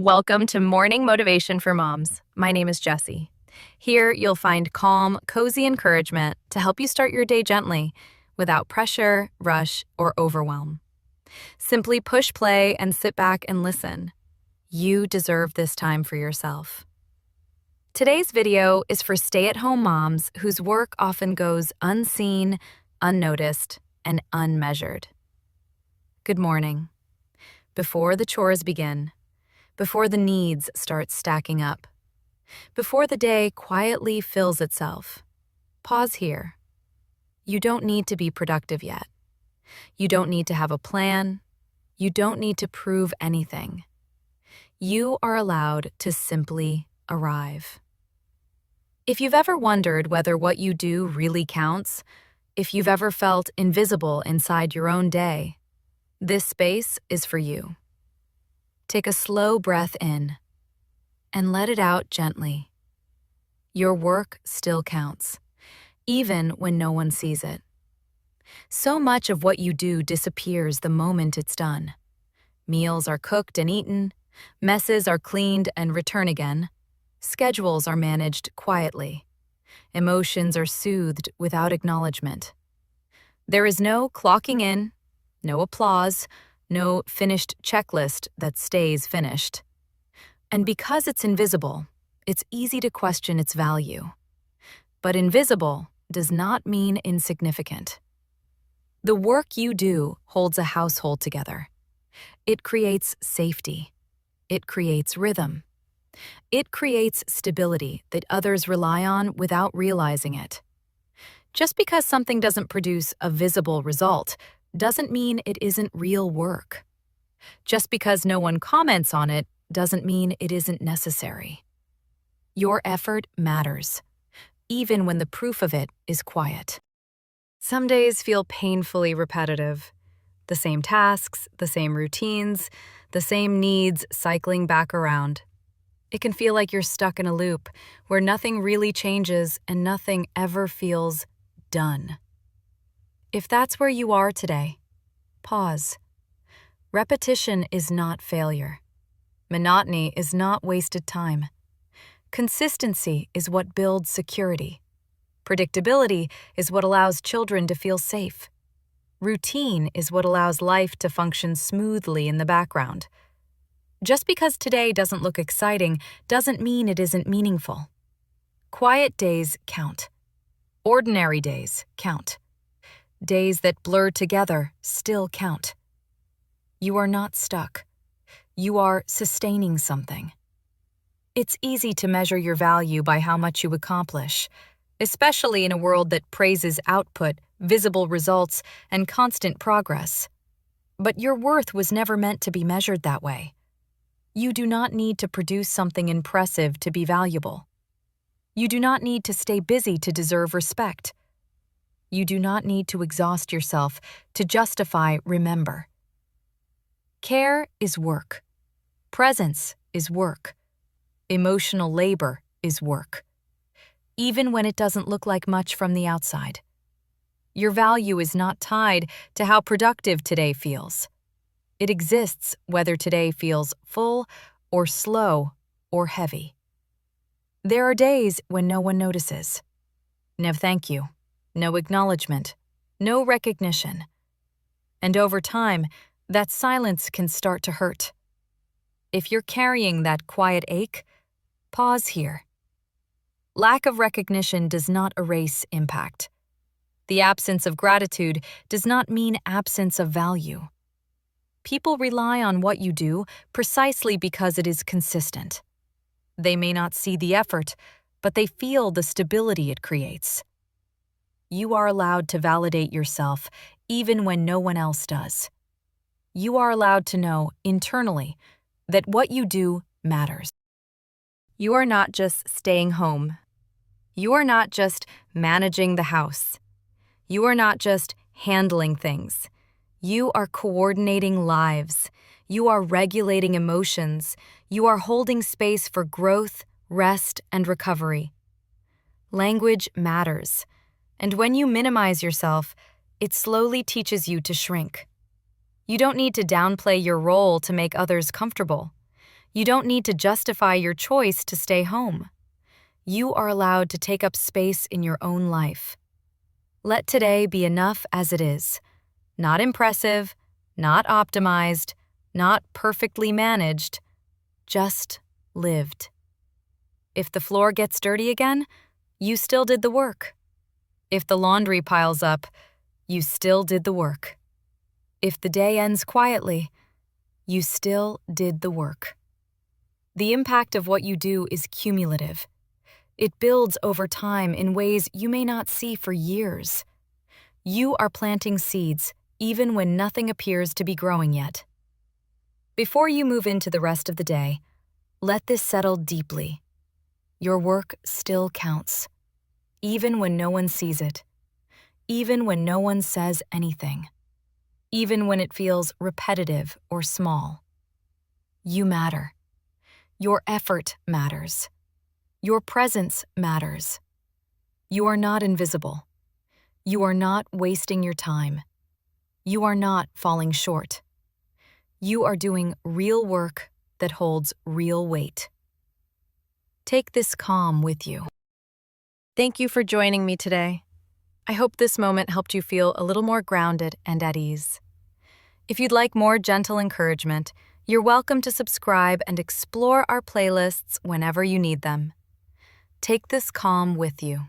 Welcome to Morning Motivation for Moms. My name is Jessie. Here, you'll find calm, cozy encouragement to help you start your day gently without pressure, rush, or overwhelm. Simply push play and sit back and listen. You deserve this time for yourself. Today's video is for stay-at-home moms whose work often goes unseen, unnoticed, and unmeasured. Good morning. Before the chores begin, before the needs start stacking up, before the day quietly fills itself, pause here. You don't need to be productive yet. You don't need to have a plan. You don't need to prove anything. You are allowed to simply arrive. If you've ever wondered whether what you do really counts, if you've ever felt invisible inside your own day, this space is for you. Take a slow breath in and let it out gently. Your work still counts, even when no one sees it. So much of what you do disappears the moment it's done. Meals are cooked and eaten, messes are cleaned and return again, schedules are managed quietly, emotions are soothed without acknowledgement. There is no clocking in, no applause, no finished checklist that stays finished. And because it's invisible, it's easy to question its value. But invisible does not mean insignificant. The work you do holds a household together. It creates safety. It creates rhythm. It creates stability that others rely on without realizing it. Just because something doesn't produce a visible result doesn't mean it isn't real work. Just because no one comments on it doesn't mean it isn't necessary. Your effort matters, even when the proof of it is quiet. Some days feel painfully repetitive. The same tasks, the same routines, the same needs cycling back around. It can feel like you're stuck in a loop where nothing really changes and nothing ever feels done. If that's where you are today, pause. Repetition is not failure. Monotony is not wasted time. Consistency is what builds security. Predictability is what allows children to feel safe. Routine is what allows life to function smoothly in the background. Just because today doesn't look exciting doesn't mean it isn't meaningful. Quiet days count. Ordinary days count. Days that blur together still count. You are not stuck. You are sustaining something. It's easy to measure your value by how much you accomplish, especially in a world that praises output, visible results, and constant progress. But your worth was never meant to be measured that way. You do not need to produce something impressive to be valuable. You do not need to stay busy to deserve respect. You do not need to exhaust yourself to justify remember. Care is work. Presence is work. Emotional labor is work. Even when it doesn't look like much from the outside. Your value is not tied to how productive today feels. It exists whether today feels full or slow or heavy. There are days when no one notices. No thank you. No acknowledgement, no recognition. And over time, that silence can start to hurt. If you're carrying that quiet ache, pause here. Lack of recognition does not erase impact. The absence of gratitude does not mean absence of value. People rely on what you do precisely because it is consistent. They may not see the effort, but they feel the stability it creates. You are allowed to validate yourself even when no one else does. You are allowed to know internally that what you do matters. You are not just staying home. You are not just managing the house. You are not just handling things. You are coordinating lives. You are regulating emotions. You are holding space for growth, rest, and recovery. Language matters. And when you minimize yourself, it slowly teaches you to shrink. You don't need to downplay your role to make others comfortable. You don't need to justify your choice to stay home. You are allowed to take up space in your own life. Let today be enough as it is. Not impressive, not optimized, not perfectly managed, just lived. If the floor gets dirty again, you still did the work. If the laundry piles up, you still did the work. If the day ends quietly, you still did the work. The impact of what you do is cumulative. It builds over time in ways you may not see for years. You are planting seeds even when nothing appears to be growing yet. Before you move into the rest of the day, let this settle deeply. Your work still counts, even when no one sees it, even when no one says anything, even when it feels repetitive or small. You matter. Your effort matters. Your presence matters. You are not invisible. You are not wasting your time. You are not falling short. You are doing real work that holds real weight. Take this calm with you. Thank you for joining me today. I hope this moment helped you feel a little more grounded and at ease. If you'd like more gentle encouragement, you're welcome to subscribe and explore our playlists whenever you need them. Take this calm with you.